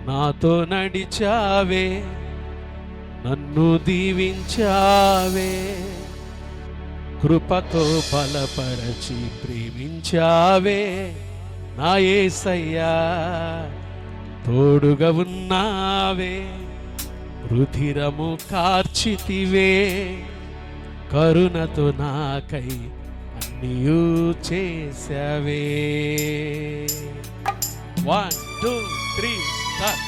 నాతో నడిచావే, నన్ను దీవించావే, కృపతో బలపరచి ప్రేమించావే నా యేసయ్యా. తోడుగా ఉన్నావే, రుధిరము కార్చితివే, కరుణతో నాకై అన్నియూ చేసావే. 1 2 3 స్టార్ట్.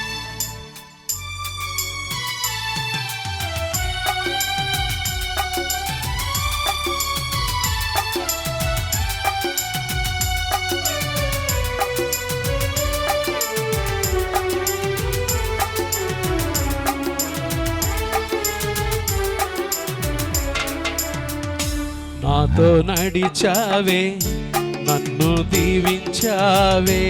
నాతో నడిచావే, నన్ను దీవించావే,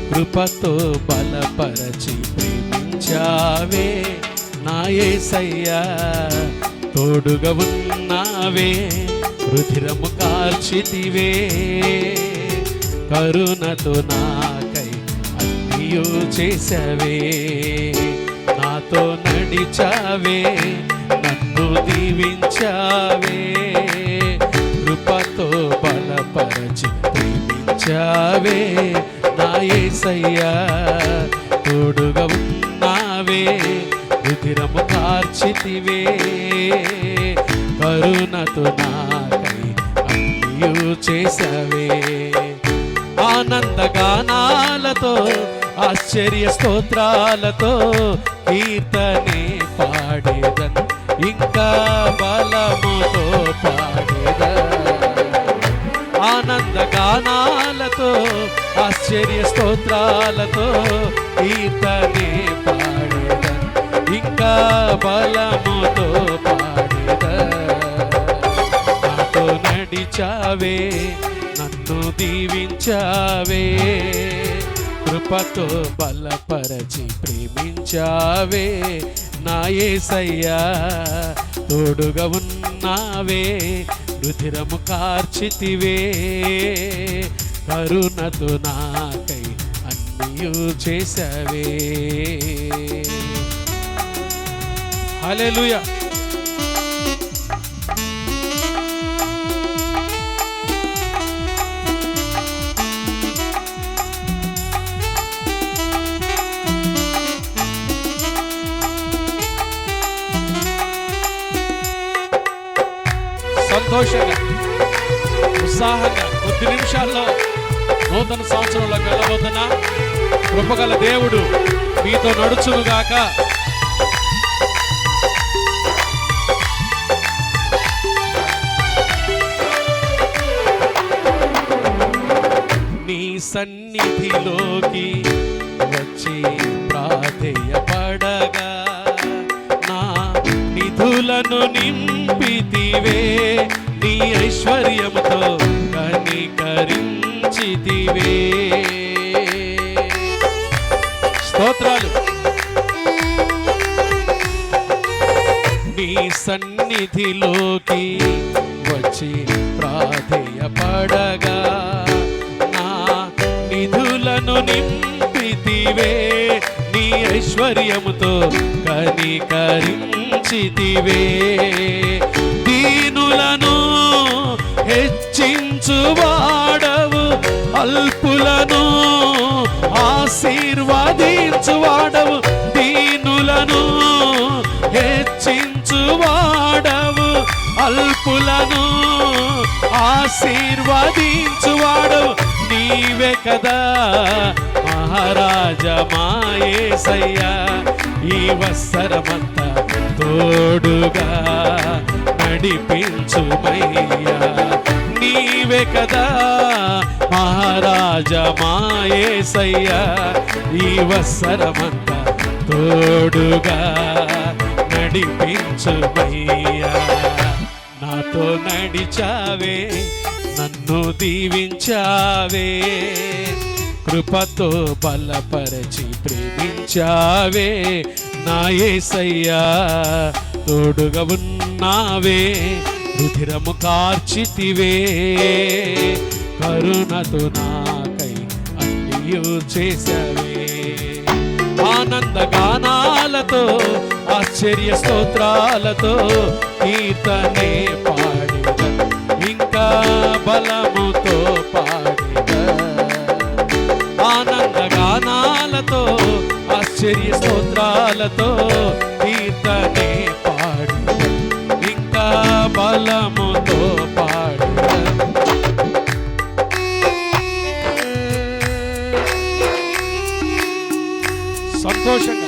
కృపతో బలపరచి ప్రేమించావే నా యేసయ్యా. తోడుగా ఉన్నావే, రుధిరము కార్చితివే, కరుణతో నాకై అన్నియూ చేసావే. నాతో నడిచావే, నన్ను దీవించావే, కృపతో బలపరచి ప్రేమించావే నా యేసయ్యా. తోడుగా ఉన్నావే, రుధిరము కార్చితివే, కరుణతో నాకై అన్నియూ చేసావే. ఆనందగానాలతో ఆశ్చర్య స్తోత్రాలతో కీర్తనే పాడేదన్, ఇంకా బలముతో పాడేదన్. ఆనందగానాలతో ఆశ్చర్య స్తోత్రాలతో కీర్తనే పాడేదన్, ఇంకా బలముతో పాడేదన్. నాతో నడిచావే, నన్ను దీవించావే, కృపతో బలపరచి ప్రేమించావే నా యేసయ్యా. తోడుగా ఉన్నావే, రుధిరము కార్చితివే, కరుణతో నాకై అన్నియూ చేసావే. హల్లెలూయా. సంతోషంగా ఉత్సాహంగా కొద్ది నిమిషాల్లో నూతన సంవత్సరంలోకి వెళ్ళబోతున్నా. కృపగల దేవుడు మీతో నడుచునుగాక. నీ సన్నిధిలోకి వచ్చి ప్రాధేయపడగా నా నిధులను నింపితివే, నీ ఐశ్వర్యముతో కనికరించితివే. స్తోత్రాలు. నీ సన్నిధిలోకి వచ్చి ప్రాధేయపడగా నా నిధులను నింపితివే, నీ ఐశ్వర్యముతో కనికరించితివే. దీనులను హెచ్చించువాడవు, అల్పులను ఆశీర్వదించువాడవు. దీనులను హెచ్చించువాడవు, అల్పులను ఆశీర్వదించువాడవు. నీవే కదా మహారాజా మా యేసయ్యా. ఈ వత్సరమంతా తోడుగా నడిపించుమయ్యా. నీవే కదా మహారాజా మా యేసయ్యా. ఈ వత్సరమంతా తోడుగా నడిపించుమయ్యా. నాతో నడిచావే, నన్ను దీవించావే, కృపతో బలపరచి ప్రేమించావే నా యేసయ్యా. తోడుగా ఉన్నావే, రుధిరము కార్చితివే, కరుణతో నాకై అన్నియూ చేసావే. ఆనందగానాలతో ఆశ్చర్య స్తోత్రాలతో కీర్తనే పాడేద, ఇంకా బలముతో పాడేద. ఆనందగానాలతో ఆశ్చర్య స్తోత్రాలతో కీర్తనే పాడేద, ఇంకా బలముతో పాడేద. సంతోషంగా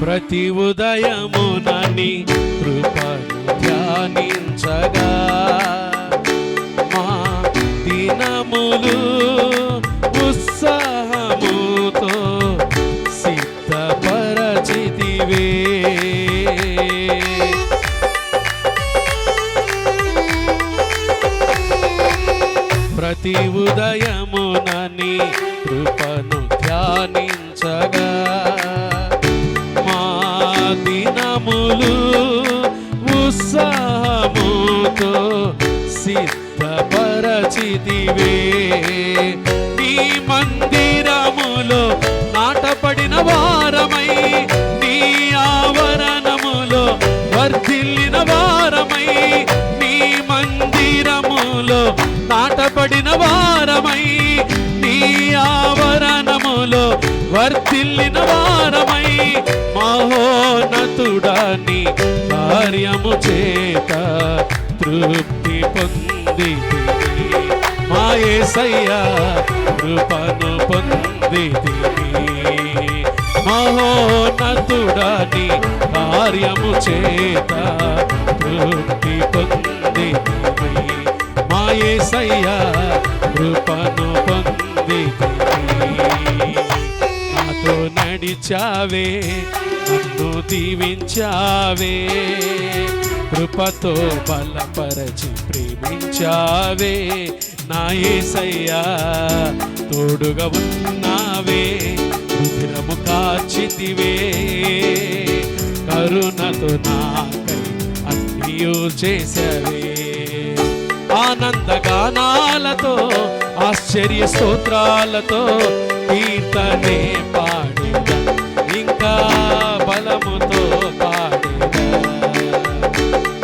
ప్రతి ఉదయమున నీ కృపను ధ్యానించగా మా దినములు ఉత్సాహముతో సిద్ధపరచితివే. ప్రతి ఉదయమున నీ కృపను ధ్యానించగా దినములు ఉత్సాహముతో సిద్ధపరచితివే. నీ మందిరములో నాటపడిన వారమై, నీ ఆవరణములో వర్ధిల్లిన వారమై, నీ మందిరములో నాటపడిన వారమై, నీ ఆవరణములో వర్ధిల్లిన వారమై, మహోన్నతుడాని కార్యము చేత తృప్తి పొందితివి. మా యేసయ్యా కృపను పొందితివి. మహోన్నతుడాని కార్యము చేత తృప్తి పొందితివి. మా యేసయ్యా కృపను పొందితివి. నాతో నడిచావే, నన్ను దీవించావే, కృపతో బలపరచి ప్రేమించావే. నా యేసయ్యా తోడుగా ఉన్నావే, రుధిరము కార్చితివే, కరుణతో నాకై అన్నియు చేసావే. ఆనందగానాలతో ఆశ్చర్య స్తోత్రాలతో కీర్తనే పాడేద, ఇంకా బలముతో పాడేద.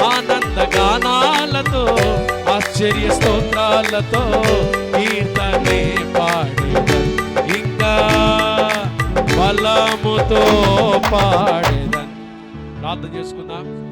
ఆనందగానాలతో ఆశ్చర్య స్తోత్రాలతో కీర్తనే పాడేద, ఇంకా బలముతో పాడేద. ప్రార్థన చేసుకుందాం.